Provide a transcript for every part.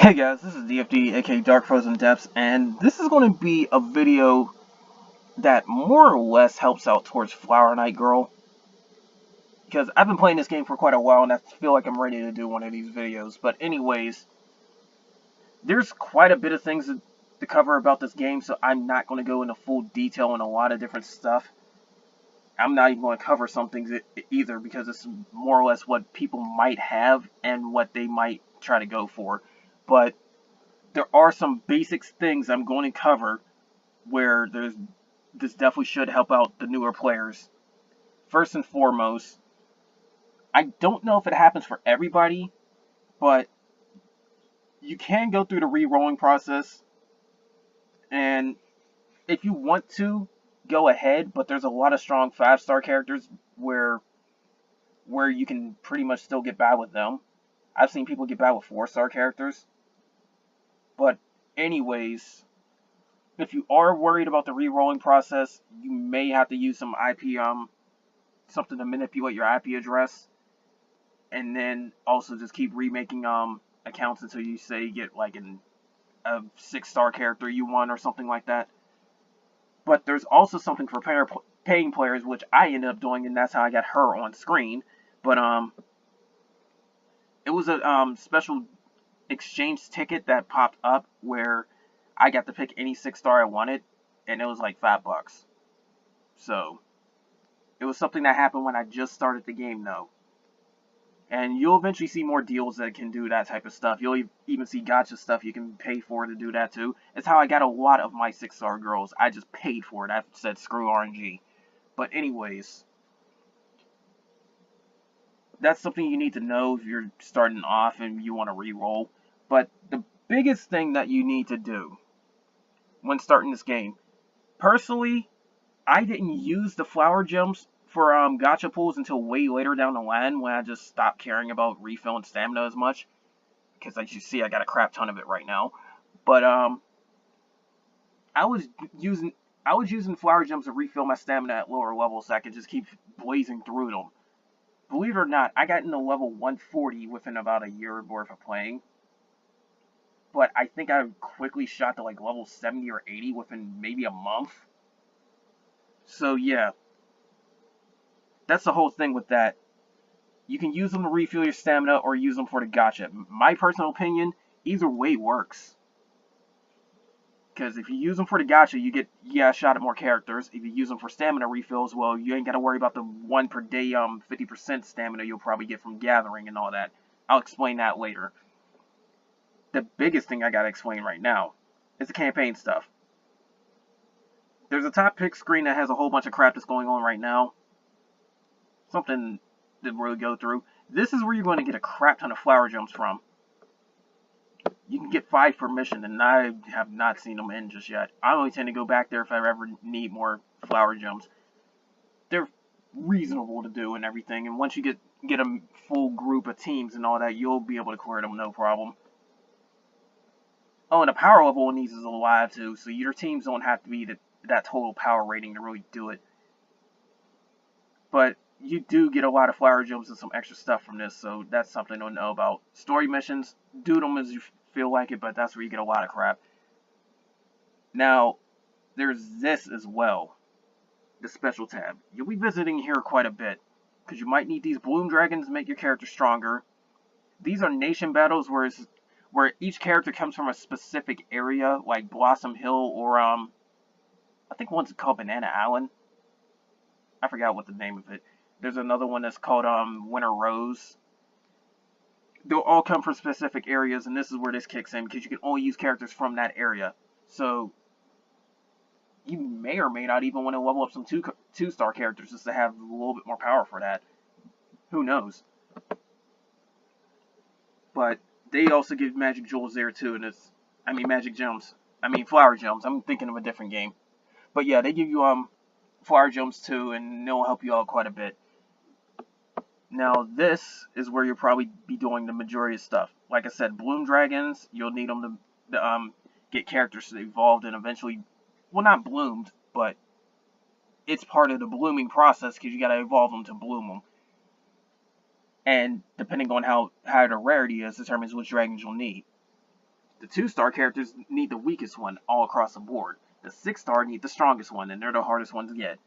Hey guys, this is DFD, aka Dark Frozen Depths, and this is going to be a video that more or less helps out towards Flower Knight Girl. Because I've been playing this game for quite a while, and I feel like I'm ready to do one of these videos. But anyways, there's quite a bit of things to cover about this game, so I'm not going to go into full detail on a lot of different stuff. I'm not even going to cover some things either, because it's more or less what people might have and what they might try to go for. But there are some basic things I'm going to cover where this definitely should help out the newer players. First and foremost, I don't know if it happens for everybody, but you can go through the re-rolling process, and if you want to, go ahead, but there's a lot of strong 5-star characters where you can pretty much still get by with them. I've seen people get by with 4-star characters. But anyways, if you are worried about the re-rolling process, you may have to use some IP, something to manipulate your IP address, and then also just keep remaking accounts until you say you get like a 6-star character you want or something like that. But there's also something for paying players, which I ended up doing, and that's how I got her on screen. But it was a special exchange ticket that popped up where I got to pick any 6-star I wanted, and it was like $5. So it was something that happened when I just started the game, though. And you'll eventually see more deals that can do that type of stuff. You'll even see gacha stuff you can pay for to do that too. It's how I got a lot of my 6-star girls. I just paid for it. I said screw RNG. But anyways, that's something you need to know if you're starting off and you want to re-roll. But the biggest thing that you need to do when starting this game, personally, I didn't use the flower gems for gacha pools until way later down the line, when I just stopped caring about refilling stamina as much, because as you see, I got a crap ton of it right now. But I was using flower gems to refill my stamina at lower levels so I could just keep blazing through them. Believe it or not, I got into level 140 within about a year worth of playing. But I think I quickly shot to like level 70 or 80 within maybe a month. So yeah, that's the whole thing with that. You can use them to refill your stamina or use them for the gacha. My personal opinion, either way works. Because if you use them for the gacha, you get a shot at more characters. If you use them for stamina refills, well, you ain't got to worry about the 1 per day 50% stamina you'll probably get from gathering and all that. I'll explain that later. The biggest thing I gotta explain right now is the campaign stuff. There's a top pick screen that has a whole bunch of crap that's going on right now. Something to really go through. This is where you're going to get a crap ton of flower gems from. You can get 5 per mission, and I have not seen them in just yet. I only tend to go back there if I ever need more flower gems. They're reasonable to do and everything, and once you get a full group of teams and all that, you'll be able to clear them no problem. Oh, and the power level in these is alive too, so your teams don't have to be that total power rating to really do it. But you do get a lot of flower gems and some extra stuff from this, so that's something to know about. Story missions, do them as you feel like it, but that's where you get a lot of crap. Now, there's this as well, the special tab. You'll be visiting here quite a bit, because you might need these bloom dragons to make your character stronger. These are nation battles where each character comes from a specific area, like Blossom Hill or I think one's called Banana Island. I forgot what the name of it. There's another one that's called Winter Rose. They'll all come from specific areas, and this is where this kicks in, because you can only use characters from that area. So you may or may not even want to level up some 2-star characters just to have a little bit more power for that. Who knows? But they also give magic jewels there too, and magic gems. Flower gems. I'm thinking of a different game. But yeah, they give you flower gems too, and they'll help you out quite a bit. Now this is where you'll probably be doing the majority of stuff. Like I said, bloom dragons, you'll need them to get characters evolved and eventually, well, not bloomed, but it's part of the blooming process, because you got to evolve them to bloom them. And depending on how high the rarity is, determines which dragons you'll need. The 2-star characters need the weakest one all across the board. The 6-star need the strongest one, and they're the hardest one to get.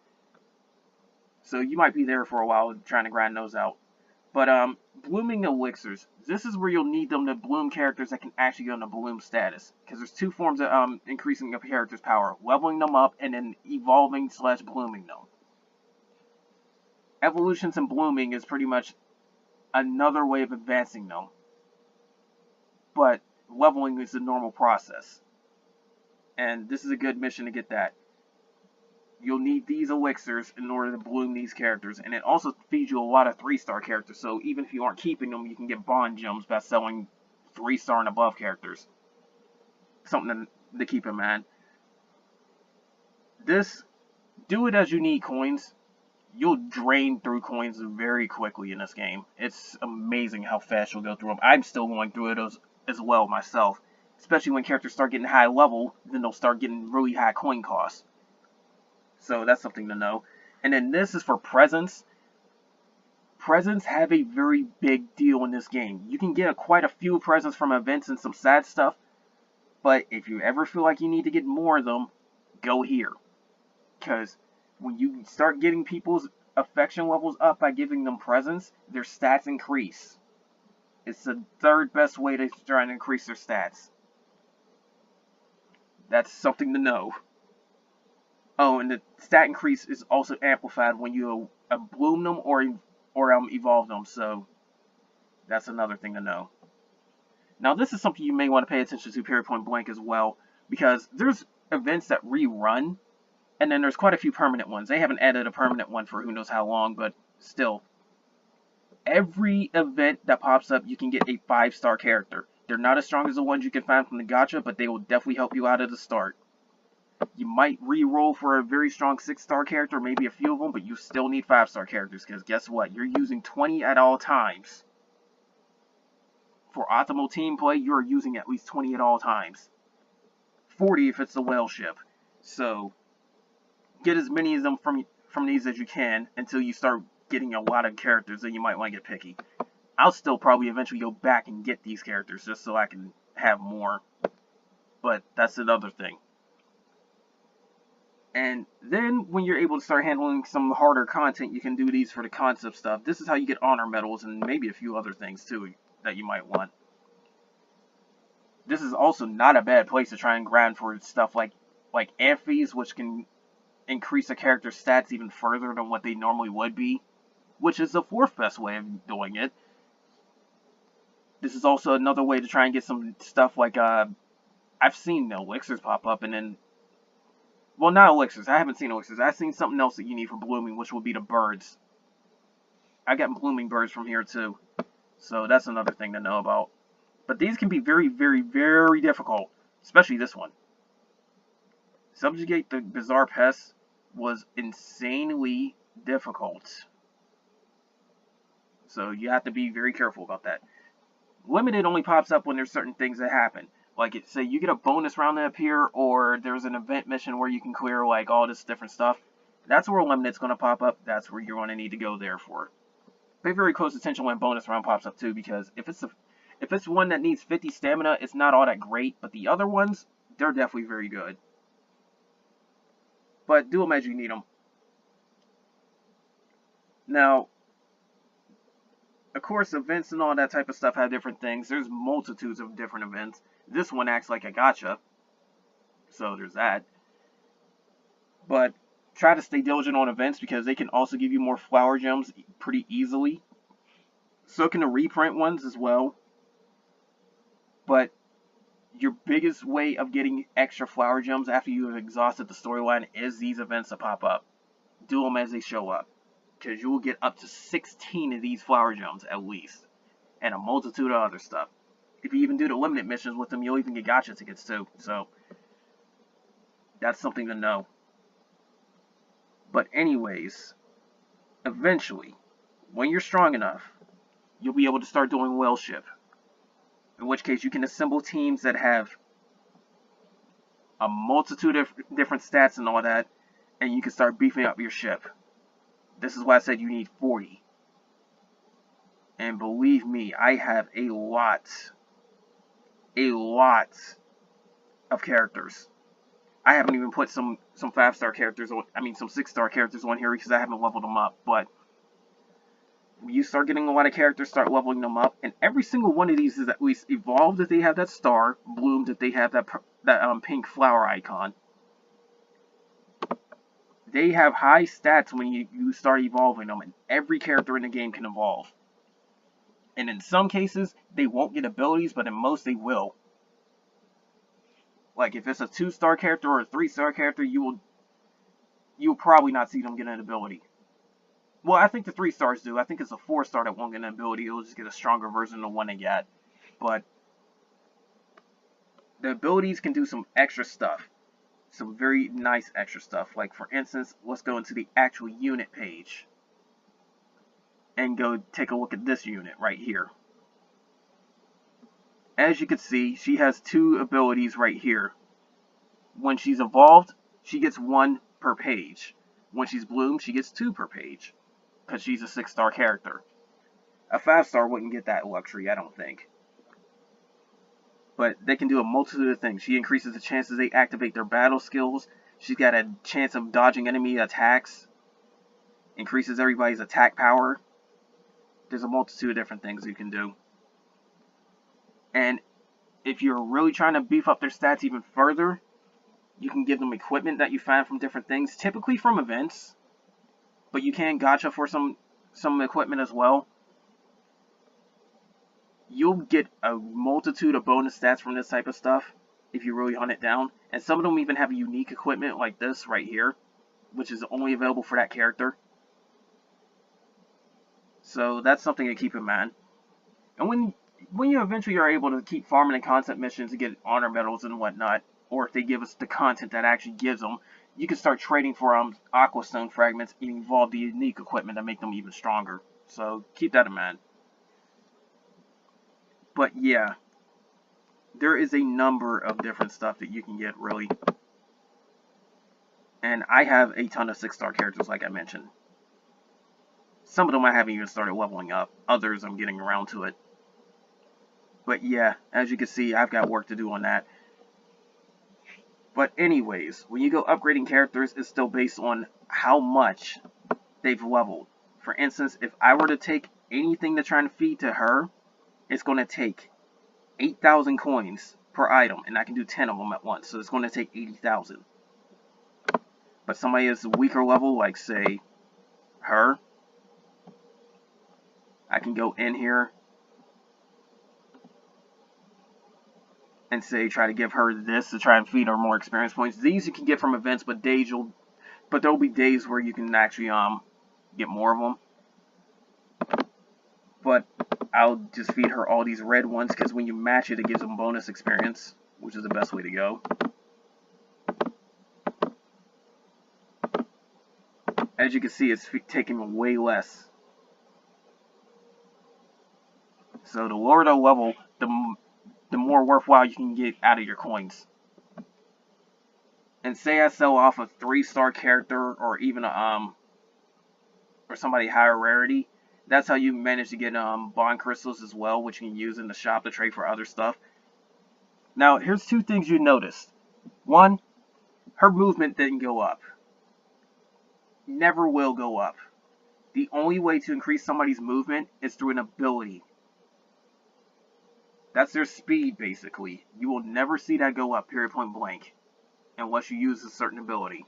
So you might be there for a while trying to grind those out. But blooming elixirs, this is where you'll need them to bloom characters that can actually go into bloom status. Because there's 2 forms of increasing a character's power. Leveling them up and then evolving / blooming them. Evolutions and blooming is pretty much another way of advancing them. But leveling is the normal process. And this is a good mission to get that. You'll need these elixirs in order to bloom these characters. And it also feeds you a lot of 3-star characters. So even if you aren't keeping them, you can get bond gems by selling 3-star and above characters. Something to keep in mind. Do it as you need coins. You'll drain through coins very quickly in this game. It's amazing how fast you'll go through them. I'm still going through it as well myself. Especially when characters start getting high level, then they'll start getting really high coin costs. So that's something to know. And then this is for presents. Presents have a very big deal in this game. You can get quite a few presents from events and some sad stuff. But if you ever feel like you need to get more of them, go here. Because when you start getting people's affection levels up by giving them presents, their stats increase. It's the 3rd best way to try and increase their stats. That's something to know. Oh, and the stat increase is also amplified when you bloom them or evolve them, so that's another thing to know. Now, this is something you may want to pay attention to period point blank as well, because there's events that rerun, and then there's quite a few permanent ones. They haven't added a permanent one for who knows how long, but still. Every event that pops up, you can get a 5-star character. They're not as strong as the ones you can find from the gacha, but they will definitely help you out at the start. You might re-roll for a very strong 6-star character, maybe a few of them, but you still need 5-star characters, because guess what? You're using 20 at all times. For optimal team play, you're using at least 20 at all times. 40 if it's the whale ship. So, get as many of them from these as you can, until you start getting a lot of characters, then you might want to get picky. I'll still probably eventually go back and get these characters, just so I can have more. But that's another thing. And then, when you're able to start handling some harder content, you can do these for the concept stuff. This is how you get honor medals, and maybe a few other things, too, that you might want. This is also not a bad place to try and grind for stuff like amphies, which can increase a character's stats even further than what they normally would be, which is the 4th best way of doing it. This is also another way to try and get some stuff like, I've seen elixirs pop up, and then, well, not elixirs. I haven't seen elixirs. I've seen something else that you need for blooming, which will be the birds. I got blooming birds from here, too. So that's another thing to know about. But these can be very, very, very difficult. Especially this one. Subjugate the Bizarre Pest was insanely difficult. So you have to be very careful about that. Limited only pops up when there's certain things that happen. Like, say you get a bonus round to appear, or there's an event mission where you can clear, like, all this different stuff. That's where Limited's going to pop up. That's where you're going to need to go there for. Pay very close attention when bonus round pops up, too, because if it's one that needs 50 stamina, it's not all that great. But the other ones, they're definitely very good. But do them as you need them. Now, of course, events and all that type of stuff have different things. There's multitudes of different events. This one acts like a gacha, so there's that. But try to stay diligent on events, because they can also give you more flower gems pretty easily. So can the reprint ones as well. But your biggest way of getting extra flower gems after you have exhausted the storyline is these events that pop up. Do them as they show up, because you will get up to 16 of these flower gems at least, and a multitude of other stuff. If you even do the limited missions with them, you'll even get gacha tickets too. So that's something to know. But anyways, eventually, when you're strong enough, you'll be able to start doing whale ship. In which case, you can assemble teams that have a multitude of different stats and all that, and you can start beefing up your ship. This is why I said you need 40. And believe me, I have a lot a lot of characters. I haven't even put some 5-star characters on, some 6-star characters on here because I haven't leveled them up, but you start getting a lot of characters, start leveling them up, and every single one of these is at least evolved if they have that star, bloomed if they have that pink flower icon. They have high stats when you start evolving them, and every character in the game can evolve. And in some cases, they won't get abilities, but in most they will. Like if it's a 2-star character or a 3-star character, you'll probably not see them get an ability. Well, I think the 3-stars do. I think it's a 4-star that won't get an ability. It'll just get a stronger version of the one they got. But the abilities can do some extra stuff. Some very nice extra stuff. Like, for instance, let's go into the actual unit page. And go take a look at this unit right here. As you can see, she has 2 abilities right here. When she's evolved, she gets 1 per page. When she's bloomed, she gets 2 per page. Because she's a 6-star character. A 5-star wouldn't get that luxury, I don't think. But they can do a multitude of things. She increases the chances they activate their battle skills. She's got a chance of dodging enemy attacks. Increases everybody's attack power. There's a multitude of different things you can do. And if you're really trying to beef up their stats even further, you can give them equipment that you find from different things, typically from events. But you can gacha for some equipment as well. You'll get a multitude of bonus stats from this type of stuff if you really hunt it down. And some of them even have unique equipment like this right here, which is only available for that character. So that's something to keep in mind. And when you eventually are able to keep farming and content missions to get honor medals and whatnot, or if they give us the content that actually gives them, you can start trading for aquastone fragments and evolve the unique equipment that make them even stronger. So keep that in mind. But yeah, there is a number of different stuff that you can get, really. And I have a ton of 6-star characters, like I mentioned. Some of them I haven't even started leveling up. Others I'm getting around to it. But yeah, as you can see, I've got work to do on that. But anyways, when you go upgrading characters, it's still based on how much they've leveled. For instance, if I were to take anything to try and feed to her, it's going to take 8,000 coins per item, and I can do 10 of them at once, so it's going to take 80,000. But somebody is a weaker level, like say her, I can go in here and say try to give her this to try and feed her more experience points. These you can get from events, but there'll be days where you can actually get more of them. But I'll just feed her all these red ones because when you match it, it gives them bonus experience, which is the best way to go. As you can see, it's taking way less. So the lower the level, the more worthwhile you can get out of your coins. And say I sell off a 3-star character or even a or somebody higher rarity, that's how you manage to get bond crystals as well, which you can use in the shop to trade for other stuff. Now, here's 2 things you noticed. One, her movement didn't go up. Never will go up. The only way to increase somebody's movement is through an ability. That's their speed, basically. You will never see that go up, period, point blank, unless you use a certain ability.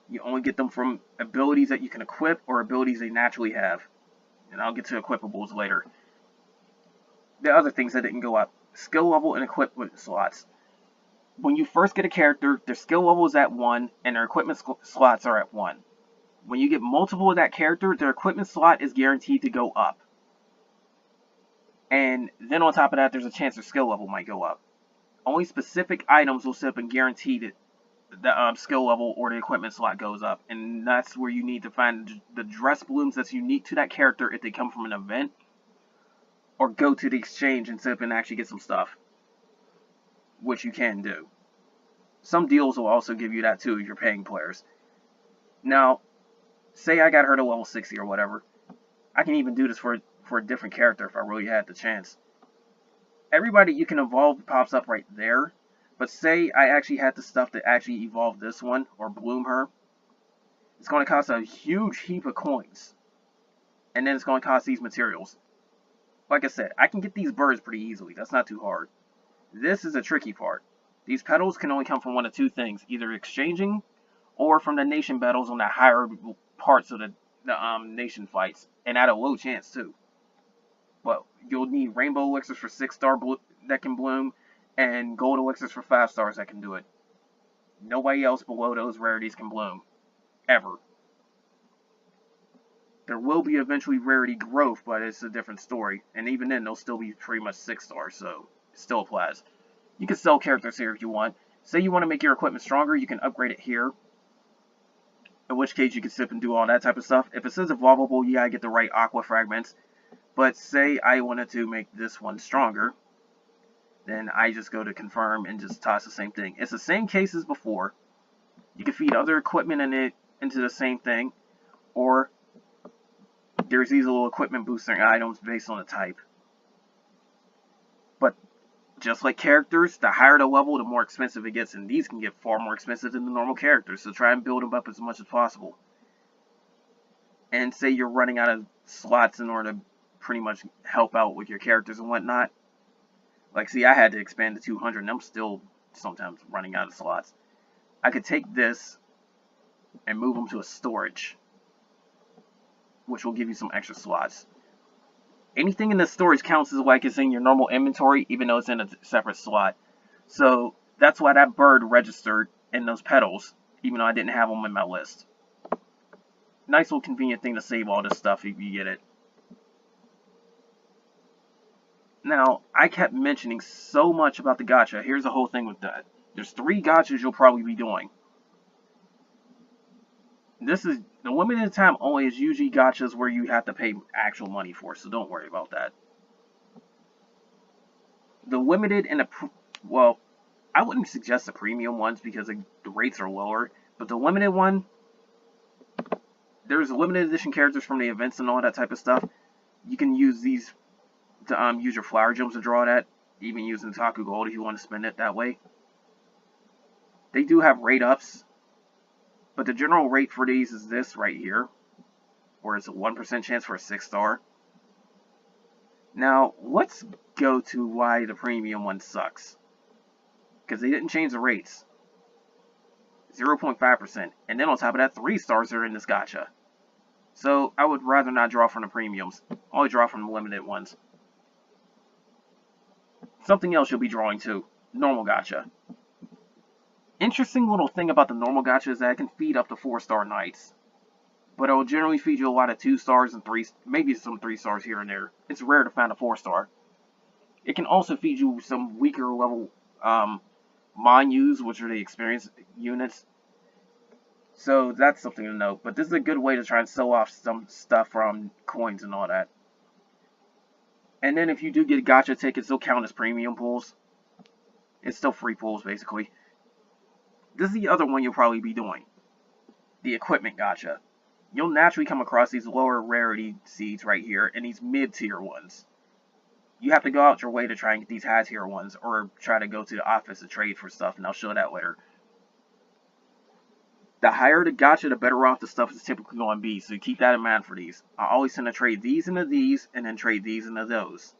You only get them from abilities that you can equip or abilities they naturally have. And I'll get to equipables later. The other things that didn't go up. Skill level and equipment slots. When you first get a character, their skill level is at 1 and their equipment slots are at 1. When you get multiple of that character, their equipment slot is guaranteed to go up. And then on top of that, there's a chance their skill level might go up. Only specific items will sit up and guarantee that the skill level or the equipment slot goes up. And that's where you need to find the dress blooms that's unique to that character if they come from an event. Or go to the exchange and sit up and actually get some stuff. Which you can do. Some deals will also give you that too if you're paying players. Now, say I got her to level 60 or whatever. I can even do this for a different character if I really had the chance. everybody you can evolve pops up right there. But say I actually had the stuff to actually evolve this one or bloom her. It's going to cost a huge heap of coins. And then it's going to cost these materials. Like I said, I can get these birds pretty easily. That's not too hard. This is a tricky part. These petals can only come from one of two things. Either exchanging or from the nation battles on the higher parts of the nation fights. And at a low chance too. But you'll need rainbow elixirs for 6-star that can bloom. And gold elixirs for 5 stars that can do it. Nobody else below those rarities can bloom. Ever. There will be eventually rarity growth, but it's a different story. And even then, they'll still be pretty much 6 stars, so it still applies. You can sell characters here if you want. Say you want to make your equipment stronger, you can upgrade it here. In which case, you can sip and do all that type of stuff. If it says evolvable, you gotta get the right aqua fragments. But say I wanted to make this one stronger, then I just go to confirm and just toss the same thing. It's the same case as before. You can feed other equipment into the same thing, or there's these little equipment boosting items based on the type. But just like characters, the higher the level, the more expensive it gets, and these can get far more expensive than the normal characters, so try and build them up as much as possible. And say you're running out of slots in order to pretty much help out with your characters and whatnot. Like, see, I had to expand to 200, and I'm still sometimes running out of slots. I could take this and move them to a storage, which will give you some extra slots. Anything in the storage counts as like it's in your normal inventory, even though it's in a separate slot. So that's why that bird registered in those petals, even though I didn't have them in my list. Nice little convenient thing to save all this stuff if you get it. Now, I kept mentioning so much about the gacha. Here's the whole thing with that. There's 3 gachas you'll probably be doing. This is the limited time only is usually gachas where you have to pay actual money for, so don't worry about that. The limited and the, well, I wouldn't suggest the premium ones because the rates are lower, but the limited one, there's limited edition characters from the events and all that type of stuff. You can use these to use your flower gems to draw that, even using Taku Gold if you want to spend it that way. They do have rate ups, but the general rate for these is this right here, where it's a 1% chance for a 6-star. Now, let's go to why the premium one sucks. Because they didn't change the rates. 0.5%. And then on top of that, 3 stars are in this gacha. So, I would rather not draw from the premiums. Only draw from the limited ones. Something else you'll be drawing too. Normal gacha. Interesting little thing about the normal gacha is that it can feed up to 4-star knights. But it will generally feed you a lot of 2 stars and 3, maybe some 3 stars here and there. It's rare to find a 4-star. It can also feed you some weaker level Manyus, which are the experience units. So that's something to note. But this is a good way to try and sell off some stuff from coins and all that. And then if you do get gacha tickets, they'll count as premium pulls. It's still free pulls, basically. This is the other one you'll probably be doing. The equipment gacha. You'll naturally come across these lower rarity seeds right here, and these mid-tier ones. You have to go out your way to try and get these high-tier ones, or try to go to the office to trade for stuff, and I'll show that later. The higher the gacha, the better off the stuff is typically going to be, so keep that in mind for these. I always tend to trade these into these, and then trade these into those.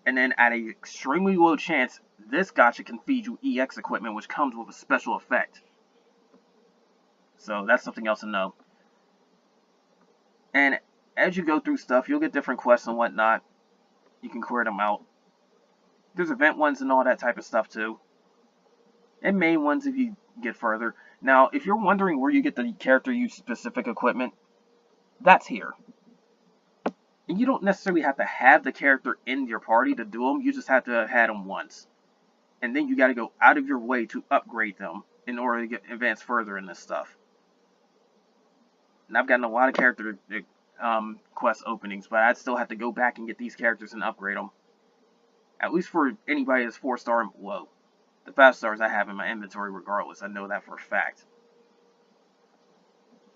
And then at an extremely low chance, this gacha can feed you EX equipment, which comes with a special effect. So that's something else to know. And as you go through stuff, you'll get different quests and whatnot. You can clear them out. There's event ones and all that type of stuff too. And main ones if you get further. Now, if you're wondering where you get the character use specific equipment, that's here. And you don't necessarily have to have the character in your party to do them. You just have to have had them once. And then you got to go out of your way to upgrade them in order to advance further in this stuff. And I've gotten a lot of character quest openings, but I'd still have to go back and get these characters and upgrade them. At least for anybody that's 4-star and below. The 5 stars I have in my inventory regardless. I know that for a fact.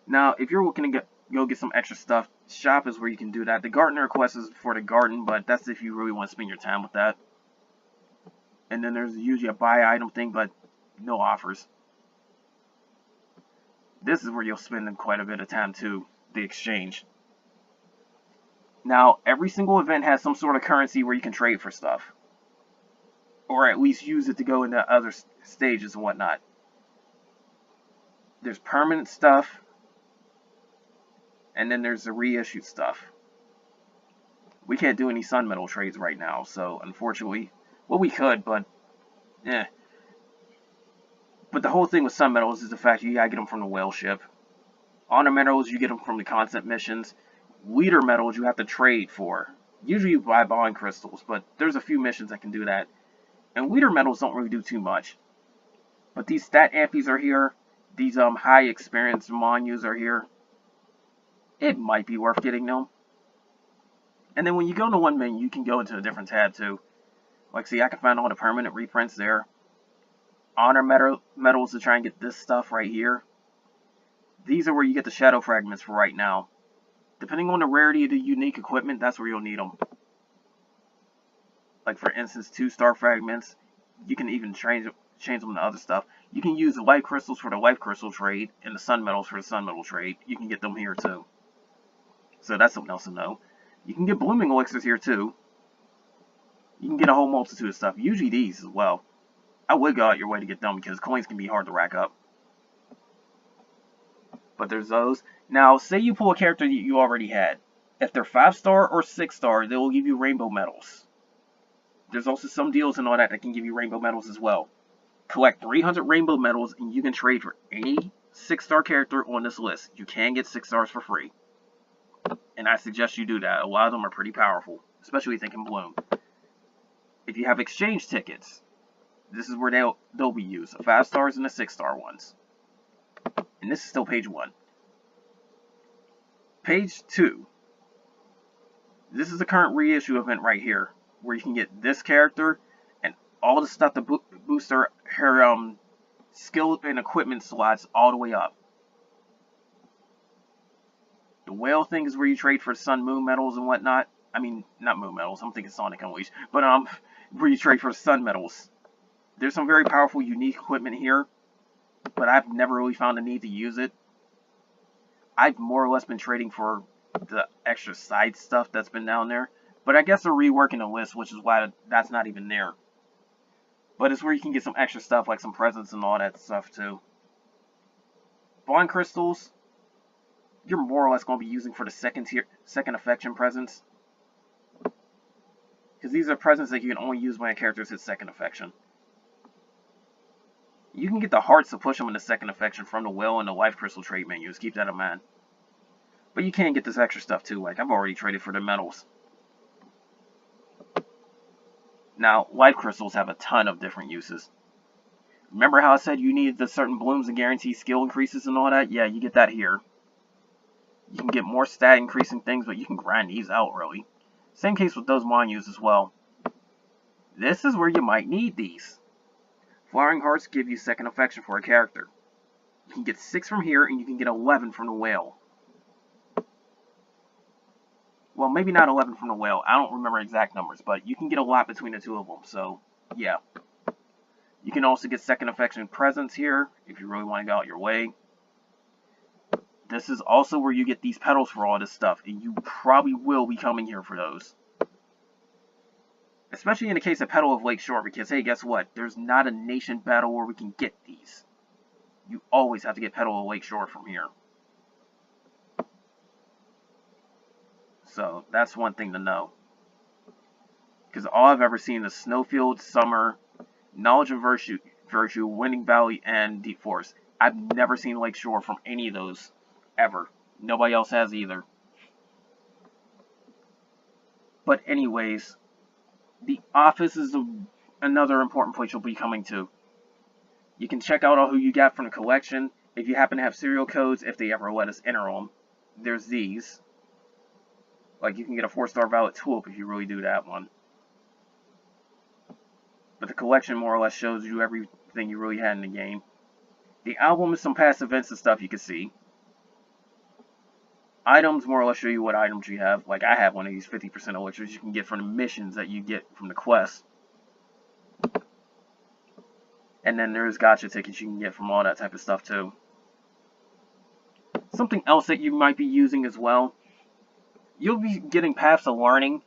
Now, if you're looking to go get some extra stuff, shop is where you can do that. The gardener quest is for the garden, but that's if you really want to spend your time with that. And then there's usually a buy item thing, but no offers. This is where you'll spend quite a bit of time too, the exchange. Now, every single event has some sort of currency where you can trade for stuff. Or at least use it to go into other stages and whatnot. There's permanent stuff. And then there's the reissued stuff. We can't do any sun metal trades right now, so unfortunately, well, we could, but But the whole thing with sun metals is the fact you gotta get them from the whale ship. Honor metals, you get them from the concept missions. Leader metals, you have to trade for. Usually you buy bond crystals, but there's a few missions that can do that. And leader metals don't really do too much. But these stat ampies are here. These high experience Monus are here. It might be worth getting them. And then when you go into one menu, you can go into a different tab too. Like, see, I can find all the permanent reprints there. Honor metals to try and get this stuff right here. These are where you get the shadow fragments for right now. Depending on the rarity of the unique equipment, that's where you'll need them. Like, for instance, 2-star fragments. You can even change them to other stuff. You can use the life crystals for the life crystal trade and the sun metals for the sun metal trade. You can get them here too. So that's something else to know. You can get blooming elixirs here too. You can get a whole multitude of stuff. Usually these as well. I would go out your way to get them because coins can be hard to rack up. But there's those. Now, say you pull a character that you already had. If they're 5-star or 6-star, they will give you rainbow medals. There's also some deals and all that can give you rainbow medals as well. Collect 300 rainbow medals and you can trade for any 6-star character on this list. You can get 6 stars for free. And I suggest you do that. A lot of them are pretty powerful, especially if they can bloom. If you have exchange tickets, this is where they'll be used. The 5 stars and the 6-star ones. And this is still page 1. Page 2. This is the current reissue event right here, where you can get this character and all the stuff to boost her skill and equipment slots all the way up. The whale thing is where you trade for sun moon metals and whatnot. I mean, not moon metals, I'm thinking Sonic Unleashed. But where you trade for sun metals. There's some very powerful, unique equipment here, but I've never really found a need to use it. I've more or less been trading for the extra side stuff that's been down there. But I guess they're reworking the list, which is why that's not even there. But it's where you can get some extra stuff, like some presents and all that stuff too. Bond crystals, you're more or less going to be using for the second affection presents. Because these are presents that you can only use when a character hits second affection. You can get the hearts to push them into second affection from the whale and the life crystal trade menus. Keep that in mind. But you can get this extra stuff too. Like, I've already traded for the metals. Now, life crystals have a ton of different uses. Remember how I said you needed the certain blooms and guarantee skill increases and all that? Yeah, you get that here. You can get more stat increasing things, but you can grind these out really. Same case with those Monus as well. This is where you might need these. Flowering hearts give you second affection for a character. You can get 6 from here, and you can get 11 from the whale. Well, maybe not 11 from the whale. I don't remember exact numbers, but you can get a lot between the two of them. So, yeah. You can also get second affection presents here, if you really want to go out your way. This is also where you get these petals for all this stuff, and you probably will be coming here for those. Especially in the case of Petal of Lakeshore, because, hey, guess what? There's not a nation battle where we can get these. You always have to get Petal of Lakeshore from here. So, that's one thing to know. Because all I've ever seen is Snowfield, Summer, Knowledge and Virtue, Winning Valley, and Deep Forest. I've never seen Lakeshore from any of those, ever. Nobody else has either. But anyways, the office is another important place you'll be coming to. You can check out all who you got from the collection. If you happen to have serial codes, if they ever let us enter them, there's these. Like, you can get a 4-star Violet Tulip if you really do that one. But the collection more or less shows you everything you really had in the game. The album is some past events and stuff you can see. Items more or less show you what items you have. Like, I have one of these 50% elixirs you can get from the missions that you get from the quest. And then there's gacha tickets you can get from all that type of stuff too. Something else that you might be using as well, you'll be getting paths of learning.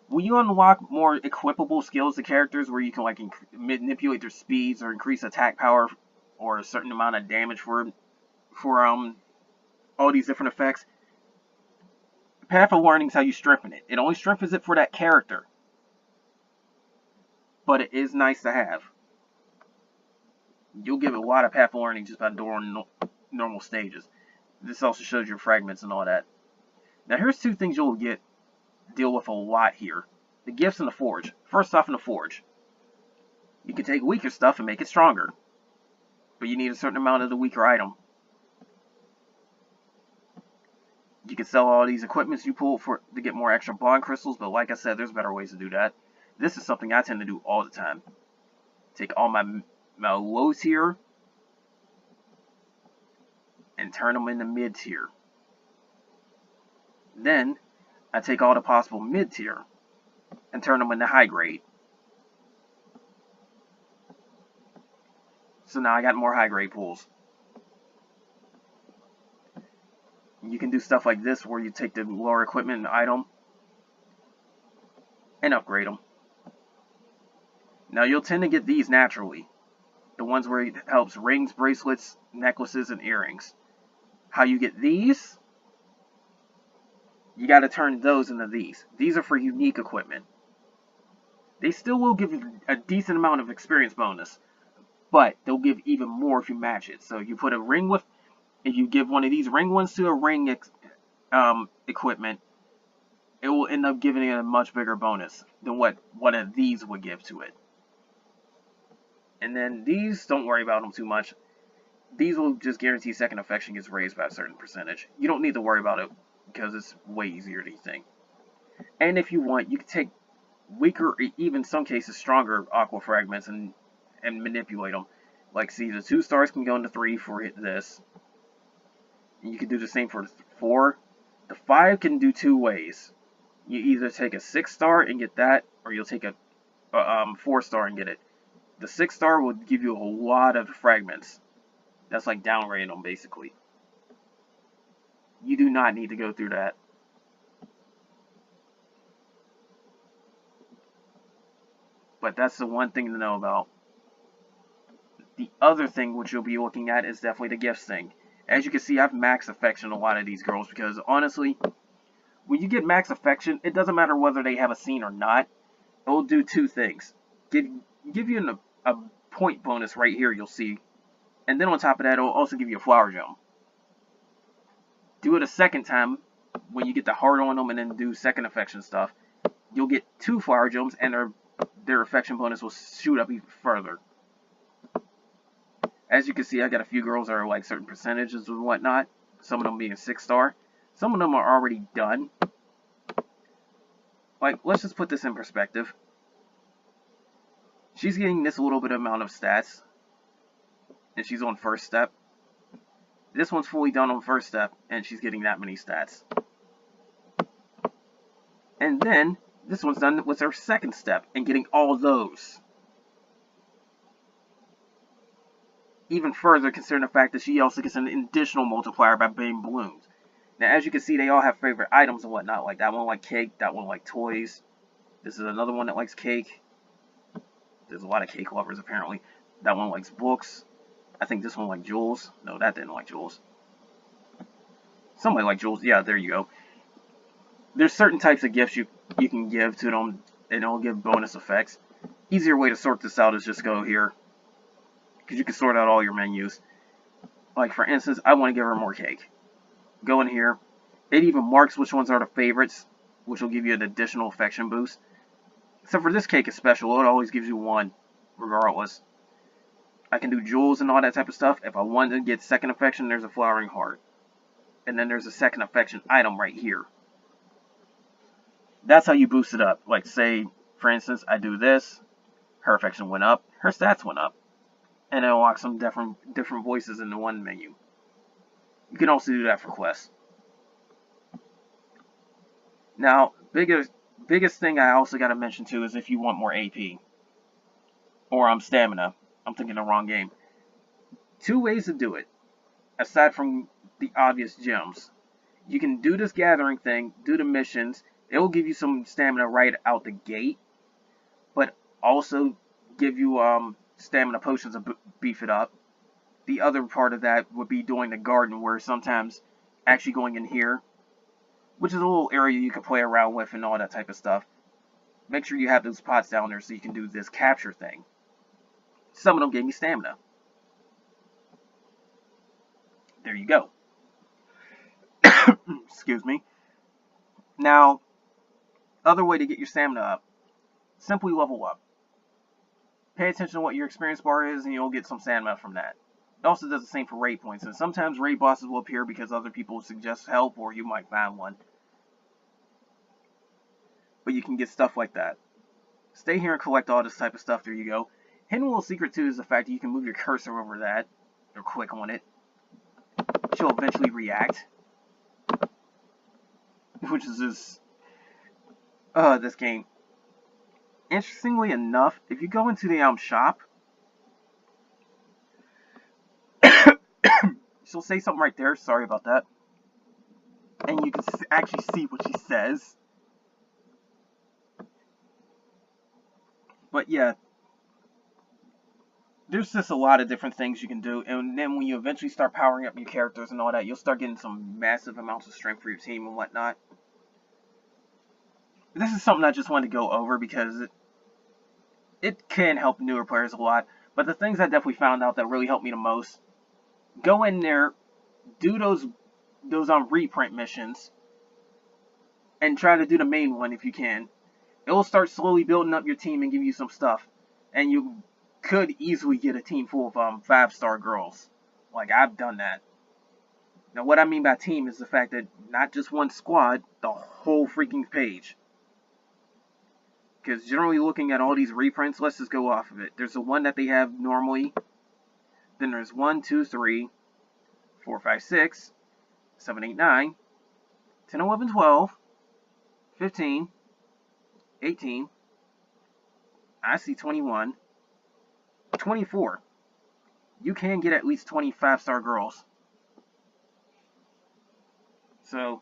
When you unlock more equipable skills to characters where you can like manipulate their speeds or increase attack power or a certain amount of damage for all these different effects, path of learning is how you strengthen it. It only strengthens it for that character, but it is nice to have. You'll get a lot of path of learning just by doing normal stages. This also shows your fragments and all that. Now here's two things you'll deal with a lot here. The gifts and the forge. First off, in the forge, you can take weaker stuff and make it stronger, but you need a certain amount of the weaker item. You can sell all these equipments you pull to get more extra bond crystals, but like I said, there's better ways to do that. This is something I tend to do all the time. Take all my low tier and turn them into mid tier. Then I take all the possible mid tier and turn them into high grade. So now I got more high grade pools. You can do stuff like this where you take the lower equipment and item and upgrade them. Now you'll tend to get these naturally. The ones where it helps rings, bracelets, necklaces, and earrings. How you get these? You got to turn those into these. These are for unique equipment. They still will give you a decent amount of experience bonus, but they'll give even more if you match it. So you put a ring with, if you give one of these ring ones to a ring equipment, it will end up giving it a much bigger bonus than what one of these would give to it. And then these, don't worry about them too much. These will just guarantee second affection gets raised by a certain percentage. You don't need to worry about it because it's way easier than you think. And if you want, you can take weaker, even in some cases stronger aqua fragments and manipulate them. Like, see, the 2 stars can go into 3 for this. And you can do the same for the 4. The 5 can do 2 ways. You either take a 6 star and get that, or you'll take a 4 star and get it. The 6 star will give you a lot of fragments. That's like downgrading them, basically. You do not need to go through that. But that's the one thing to know about. The other thing which you'll be looking at is definitely the gifts thing. As you can see, I've max affection a lot of these girls because honestly, when you get max affection, it doesn't matter whether they have a scene or not. It will do 2 things. Give you a point bonus right here, you'll see. And then on top of that, it will also give you a flower gem. Do it a second time when you get the heart on them and then do second affection stuff. You'll get 2 flower gems and their affection bonus will shoot up even further. As you can see, I got a few girls that are like certain percentages and whatnot. Some of them being 6 star. Some of them are already done. Like, let's just put this in perspective. She's getting this little bit amount of stats. And she's on first step. This one's fully done on first step. And she's getting that many stats. And then, this one's done with her second step. And getting all those. Even further, considering the fact that she also gets an additional multiplier by being balloons. Now, as you can see, they all have favorite items and whatnot. Like, that one like cake, that one like toys. This is another one that likes cake. There's a lot of cake lovers, apparently. That one likes books. I think this one likes jewels. No, that didn't like jewels. Somebody liked jewels. Yeah, there you go. There's certain types of gifts you can give to them, and it'll give bonus effects. Easier way to sort this out is just go here. Because you can sort out all your menus. Like, for instance, I want to give her more cake. Go in here. It even marks which ones are the favorites, which will give you an additional affection boost. Except for this cake is special. It always gives you 1, regardless. I can do jewels and all that type of stuff. If I want to get second affection, there's a flowering heart. And then there's a second affection item right here. That's how you boost it up. Like, say, for instance, I do this. Her affection went up. Her stats went up. And it'll unlock some different voices in the one menu. You can also do that for quests. Now, biggest thing I also got to mention too is if you want more AP or stamina. I'm thinking the wrong game. 2 ways to do it, aside from the obvious gems. You can do this gathering thing, do the missions. It will give you some stamina right out the gate, but also give you stamina potions to beef it up. The other part of that would be doing the garden, where sometimes actually going in here, which is a little area you can play around with and all that type of stuff. Make sure you have those pots down there so you can do this capture thing. Some of them gave me stamina. There you go. Excuse me. Now, other way to get your stamina up. Simply level up. Pay attention to what your experience bar is and you'll get some stamina from that. It also does the same for raid points, and sometimes raid bosses will appear because other people suggest help or you might find one. But you can get stuff like that. Stay here and collect all this type of stuff. There you go. Hidden little secret too is the fact that you can move your cursor over that, or click on it. She'll eventually react. Which is just, this game. Interestingly enough, if you go into the shop, she'll say something right there, sorry about that. And you can actually see what she says. But yeah, there's just a lot of different things you can do, and then when you eventually start powering up your characters and all that, you'll start getting some massive amounts of strength for your team and whatnot. This is something I just wanted to go over because it can help newer players a lot, but the things I definitely found out that really helped me the most, go in there, do those reprint missions, and try to do the main one if you can. It will start slowly building up your team and give you some stuff, and you could easily get a team full of 5-star girls. Like, I've done that. Now, what I mean by team is the fact that not just one squad, the whole freaking page. Because generally looking at all these reprints, let's just go off of it. There's the one that they have normally. Then there's 1, 2, 3, 4, 5, 6, 7, 8, 9, 10, 11, 12, 15, 18. I see 21. 24. You can get at least 25-star girls. So,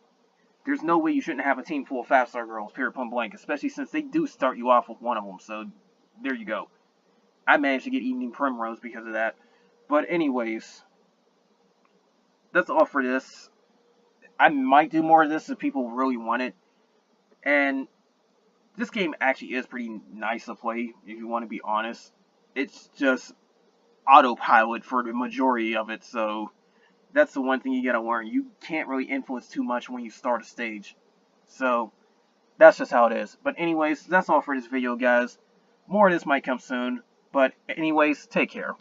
there's no way you shouldn't have a team full of 5-star girls, period, point blank, especially since they do start you off with one of them. So, there you go. I managed to get Evening Primrose because of that. But anyways, that's all for this. I might do more of this if people really want it. And this game actually is pretty nice to play, if you want to be honest. It's just autopilot for the majority of it, so that's the one thing you gotta learn. You can't really influence too much when you start a stage. So, that's just how it is. But anyways, that's all for this video, guys. More of this might come soon. But anyways, take care.